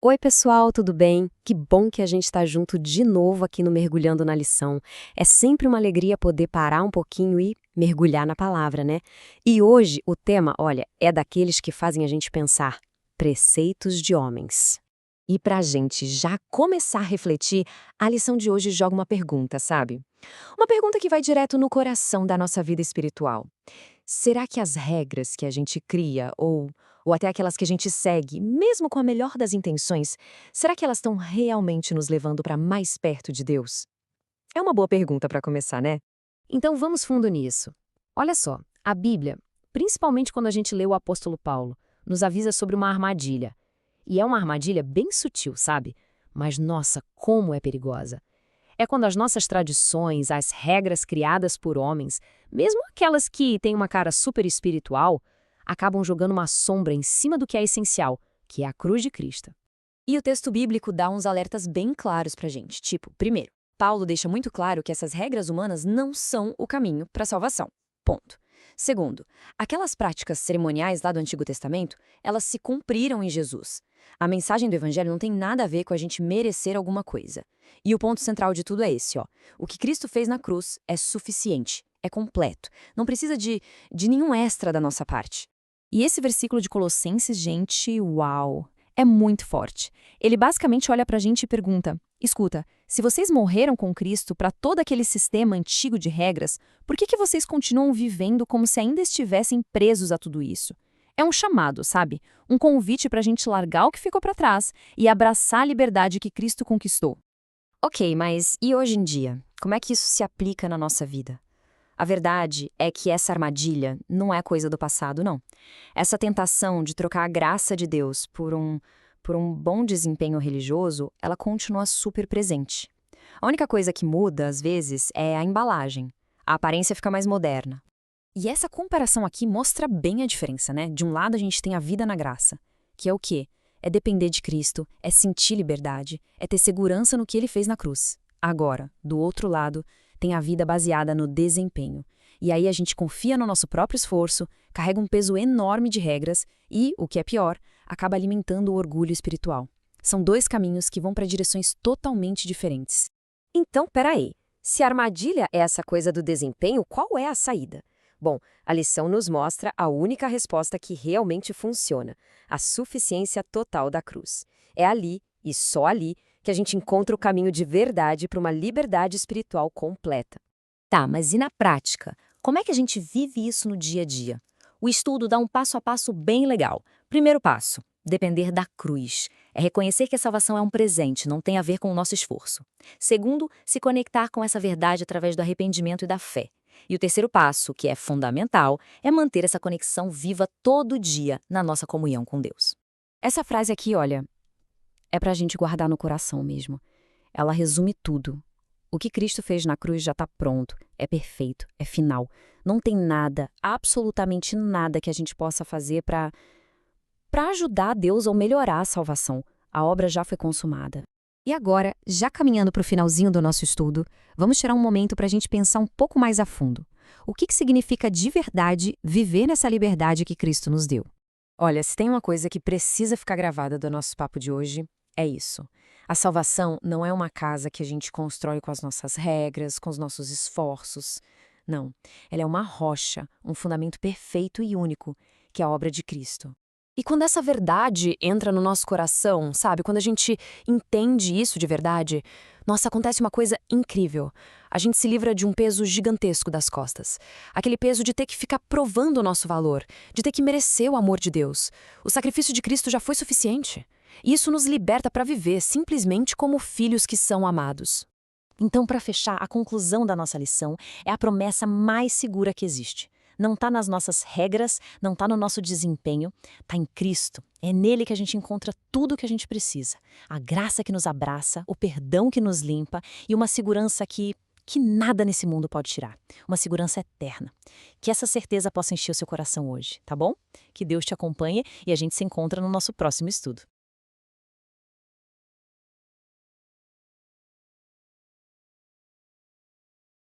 Oi, pessoal, tudo bem? Que bom que a gente está junto de novo aqui no Mergulhando na Lição. É sempre uma alegria poder parar um pouquinho e mergulhar na palavra, né? E hoje o tema, olha, é daqueles que fazem a gente pensar: preceitos de homens. E para a gente já começar a refletir, a lição de hoje joga uma pergunta, sabe? Uma pergunta que vai direto no coração da nossa vida espiritual. Será que as regras que a gente cria, ou até aquelas que a gente segue, mesmo com a melhor das intenções, será que elas estão realmente nos levando para mais perto de Deus? É uma boa pergunta para começar, né? Então vamos fundo nisso. Olha só, a Bíblia, principalmente quando a gente lê o apóstolo Paulo, nos avisa sobre uma armadilha. E é uma armadilha bem sutil, sabe? Mas nossa, como é perigosa. É quando as nossas tradições, as regras criadas por homens, mesmo aquelas que têm uma cara super espiritual, acabam jogando uma sombra em cima do que é essencial, que é a cruz de Cristo. E o texto bíblico dá uns alertas bem claros pra gente. Tipo, primeiro, Paulo deixa muito claro que essas regras humanas não são o caminho para a salvação. Ponto. Segundo, aquelas práticas cerimoniais lá do Antigo Testamento, elas se cumpriram em Jesus. A mensagem do Evangelho não tem nada a ver com a gente merecer alguma coisa. E o ponto central de tudo é esse, ó. O que Cristo fez na cruz é suficiente, é completo. Não precisa de nenhum extra da nossa parte. E esse versículo de Colossenses, gente, uau, é muito forte. Ele basicamente olha pra gente e pergunta: escuta, se vocês morreram com Cristo para todo aquele sistema antigo de regras, por que vocês continuam vivendo como se ainda estivessem presos a tudo isso? É um chamado, sabe? Um convite para a gente largar o que ficou para trás e abraçar a liberdade que Cristo conquistou. Ok, mas e hoje em dia? Como é que isso se aplica na nossa vida? A verdade é que essa armadilha não é coisa do passado, não. Essa tentação de trocar a graça de Deus por um bom desempenho religioso, ela continua super presente. A única coisa que muda, às vezes, é a embalagem. A aparência fica mais moderna. E essa comparação aqui mostra bem a diferença, né? De um lado a gente tem a vida na graça, que é o quê? É depender de Cristo, é sentir liberdade, é ter segurança no que ele fez na cruz. Agora, do outro lado, tem a vida baseada no desempenho. E aí a gente confia no nosso próprio esforço, carrega um peso enorme de regras e, o que é pior, acaba alimentando o orgulho espiritual. São dois caminhos que vão para direções totalmente diferentes. Então, peraí. Se a armadilha é essa coisa do desempenho, qual é a saída? Bom, a lição nos mostra a única resposta que realmente funciona: a suficiência total da cruz. É ali, e só ali, que a gente encontra o caminho de verdade para uma liberdade espiritual completa. Tá, mas e na prática? Como é que a gente vive isso no dia a dia? O estudo dá um passo a passo bem legal. Primeiro passo: depender da cruz. É reconhecer que a salvação é um presente, não tem a ver com o nosso esforço. Segundo, se conectar com essa verdade através do arrependimento e da fé. E o terceiro passo, que é fundamental, é manter essa conexão viva todo dia na nossa comunhão com Deus. Essa frase aqui, olha, é pra gente guardar no coração mesmo. Ela resume tudo. O que Cristo fez na cruz já está pronto, é perfeito, é final. Não tem nada, absolutamente nada que a gente possa fazer para ajudar Deus ou melhorar a salvação. A obra já foi consumada. E agora, já caminhando para o finalzinho do nosso estudo, vamos tirar um momento para a gente pensar um pouco mais a fundo. O que significa de verdade viver nessa liberdade que Cristo nos deu? Olha, se tem uma coisa que precisa ficar gravada do nosso papo de hoje, é isso. A salvação não é uma casa que a gente constrói com as nossas regras, com os nossos esforços. Não, ela é uma rocha, um fundamento perfeito e único, que é a obra de Cristo. E quando essa verdade entra no nosso coração, sabe? Quando a gente entende isso de verdade, nossa, acontece uma coisa incrível. A gente se livra de um peso gigantesco das costas. Aquele peso de ter que ficar provando o nosso valor, de ter que merecer o amor de Deus. O sacrifício de Cristo já foi suficiente. E isso nos liberta para viver simplesmente como filhos que são amados. Então, para fechar, a conclusão da nossa lição é a promessa mais segura que existe. Não está nas nossas regras, não está no nosso desempenho, está em Cristo. É nele que a gente encontra tudo o que a gente precisa. A graça que nos abraça, o perdão que nos limpa e uma segurança que nada nesse mundo pode tirar. Uma segurança eterna. Que essa certeza possa encher o seu coração hoje, tá bom? Que Deus te acompanhe e a gente se encontra no nosso próximo estudo.